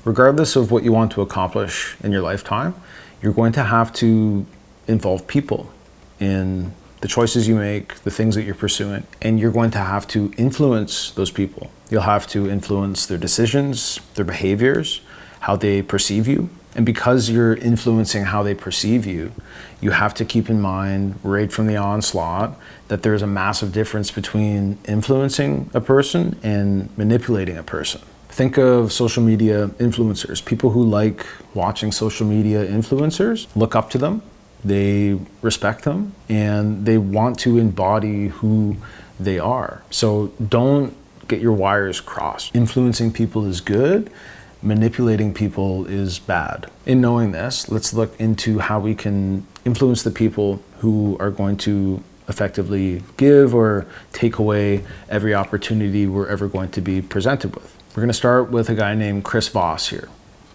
Regardless of what you want to accomplish in your lifetime, you're going to have to involve people in the choices you make, the things that you're pursuing, and you're going to have to influence those people. You'll have to influence their decisions, their behaviors, how they perceive you. And because you're influencing how they perceive you, you have to keep in mind right from the onslaught that there's a massive difference between influencing a person and manipulating a person. Think of social media influencers. People who like watching social media influencers look up to them, they respect them, and they want to embody who they are. So don't get your wires crossed. Influencing people is good. Manipulating people is bad. In knowing this, let's look into how we can influence the people who are going to effectively give or take away every opportunity we're ever going to be presented with. We're going to start with a guy named Chris Voss here.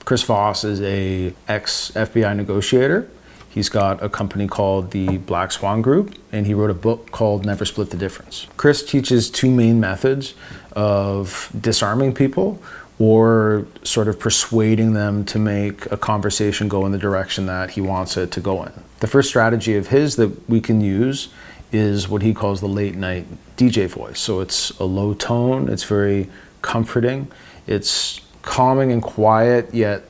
Chris Voss is a ex-FBI negotiator. He's got a company called the Black Swan Group, and he wrote a book called Never Split the Difference. Chris teaches two main methods of disarming people or sort of persuading them to make a conversation go in the direction that he wants it to go in. The first strategy of his that we can use is what he calls the late night DJ voice. So it's a low tone, it's very comforting, it's calming and quiet, yet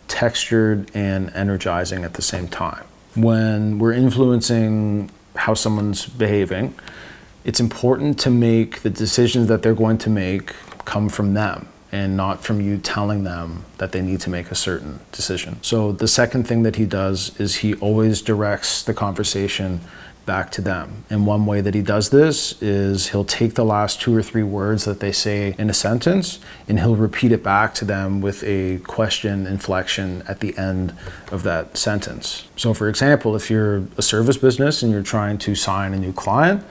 textured and energizing at the same time. When we're influencing how someone's behaving, it's important to make the decisions that they're going to make come from them and not from you telling them that they need to make a certain decision. So the second thing that he does is he always directs the conversation back to them. And one way that he does this is he'll take the last 2 or 3 words that they say in a sentence and he'll repeat it back to them with a question inflection at the end of that sentence. So for example, if you're a service business and you're trying to sign a new client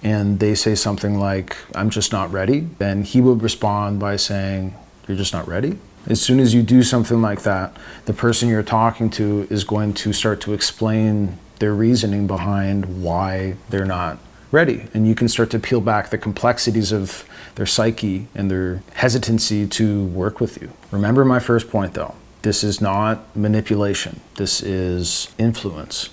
and they say something like, "I'm just not ready," then he would respond by saying, "You're just not ready?" As soon as you do something like that, the person you're talking to is going to start to explain their reasoning behind why they're not ready. And you can start to peel back the complexities of their psyche and their hesitancy to work with you. Remember my first point though, this is not manipulation, this is influence.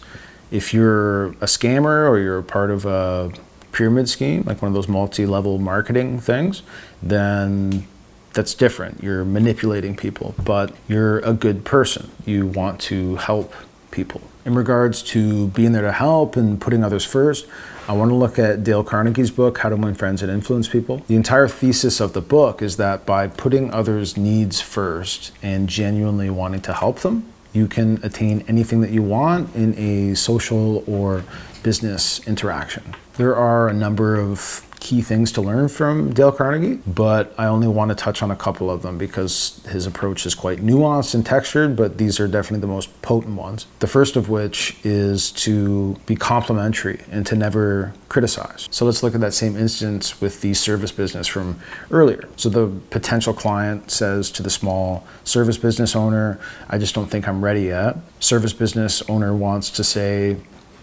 If you're a scammer or you're a part of a pyramid scheme, like one of those multi-level marketing things, then that's different. You're manipulating people, but you're a good person. You want to help people. In regards to being there to help and putting others first, I want to look at Dale Carnegie's book, How to Win Friends and Influence People. The entire thesis of the book is that by putting others' needs first and genuinely wanting to help them, you can attain anything that you want in a social or business interaction. There are a number of key things to learn from Dale Carnegie, but I only want to touch on a couple of them because his approach is quite nuanced and textured, but these are definitely the most potent ones. The first of which is to be complimentary and to never criticize. So let's look at that same instance with the service business from earlier. So the potential client says to the small service business owner, "I just don't think I'm ready yet." Service business owner wants to say,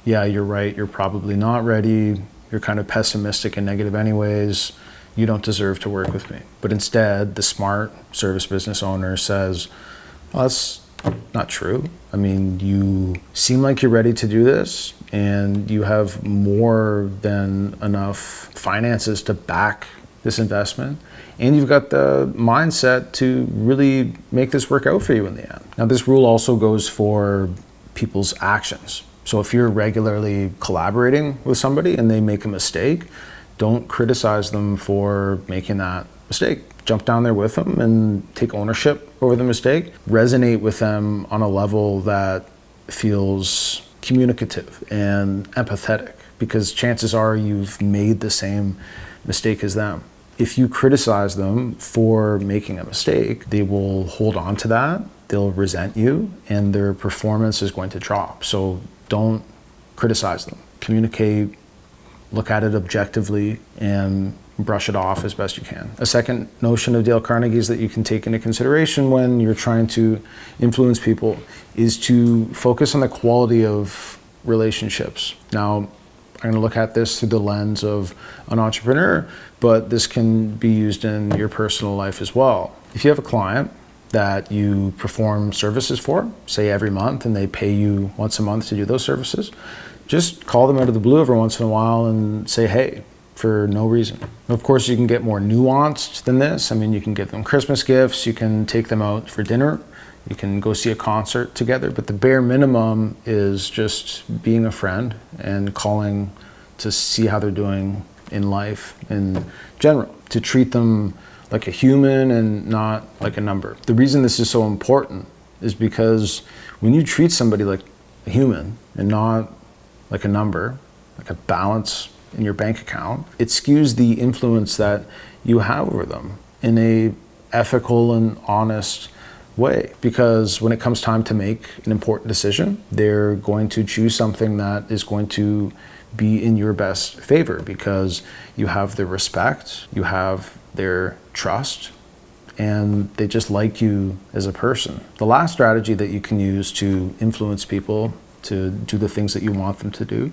"Yeah, you're right, you're probably not ready. You're kind of pessimistic and negative anyways. You don't deserve to work with me." But instead, the smart service business owner says, "Well, that's not true. I mean, you seem like you're ready to do this and you have more than enough finances to back this investment. And you've got the mindset to really make this work out for you in the end." Now, this rule also goes for people's actions. So if you're regularly collaborating with somebody and they make a mistake, don't criticize them for making that mistake. Jump down there with them and take ownership over the mistake. Resonate with them on a level that feels communicative and empathetic, because chances are you've made the same mistake as them. If you criticize them for making a mistake, they will hold on to that, they'll resent you, and their performance is going to drop. So don't criticize them. Communicate, look at it objectively, and brush it off as best you can. A second notion of Dale Carnegie's that you can take into consideration when you're trying to influence people is to focus on the quality of relationships. Now, I'm going to look at this through the lens of an entrepreneur, but this can be used in your personal life as well. If you have a client that you perform services for, say every month, and they pay you once a month to do those services, just call them out of the blue every once in a while and say, hey, for no reason. Of course, you can get more nuanced than this. I mean, you can give them Christmas gifts, you can take them out for dinner, you can go see a concert together, but the bare minimum is just being a friend and calling to see how they're doing in life in general, to treat them like a human and not like a number. The reason this is so important is because when you treat somebody like a human and not like a number, like a balance in your bank account, it skews the influence that you have over them in a ethical and honest way. Because when it comes time to make an important decision, they're going to choose something that is going to be in your best favor because you have their respect, you have their trust, and they just like you as a person. The last strategy that you can use to influence people to do the things that you want them to do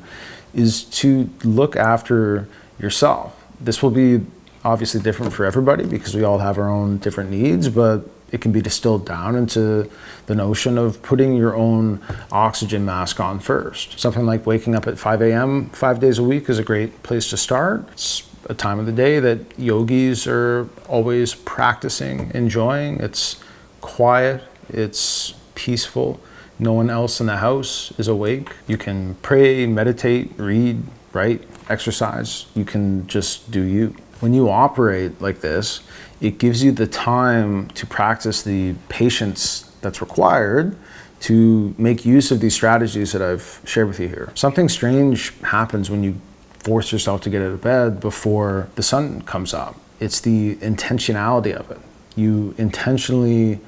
is to look after yourself. This will be obviously different for everybody because we all have our own different needs, but it can be distilled down into the notion of putting your own oxygen mask on first. Something like waking up at 5 a.m. 5 days a week is a great place to start. It's a time of the day that yogis are always practicing, enjoying. It's quiet, it's peaceful. No one else in the house is awake. You can pray, meditate, read, write, exercise. You can just do you. When you operate like this, it gives you the time to practice the patience that's required to make use of these strategies that I've shared with you here. Something strange happens when you force yourself to get out of bed before the sun comes up. It's the intentionality of it. You intentionally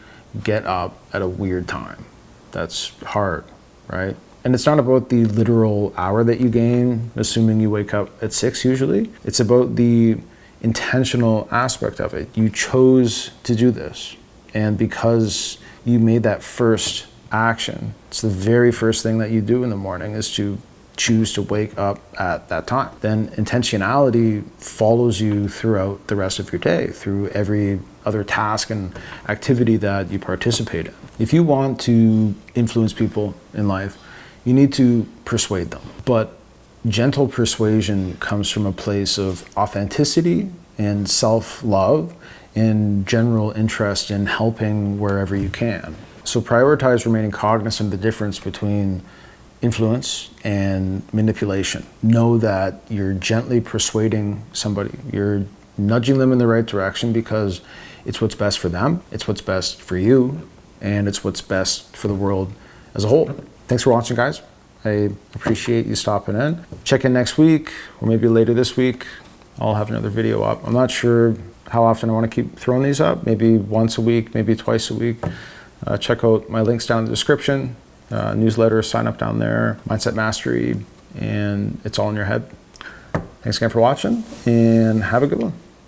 get up at a weird time. That's hard, right? And it's not about the literal hour that you gain, assuming you wake up at 6 usually. It's about the intentional aspect of it. You chose to do this. And because you made that first action, it's the very first thing that you do in the morning is to choose to wake up at that time. Then intentionality follows you throughout the rest of your day, through every other task and activity that you participate in. If you want to influence people in life, you need to persuade them. But gentle persuasion comes from a place of authenticity and self-love and general interest in helping wherever you can. So prioritize remaining cognizant of the difference between influence and manipulation. Know that you're gently persuading somebody. You're nudging them in the right direction because it's what's best for them, it's what's best for you, and it's what's best for the world as a whole. Thanks for watching, guys. I appreciate you stopping in. Check in next week, or maybe later this week. I'll have another video up. I'm not sure how often I want to keep throwing these up. Maybe once a week, maybe twice a week. Check out my links down in the description. Newsletter, sign up down there. Mindset Mastery, and it's all in your head. Thanks again for watching, and have a good one.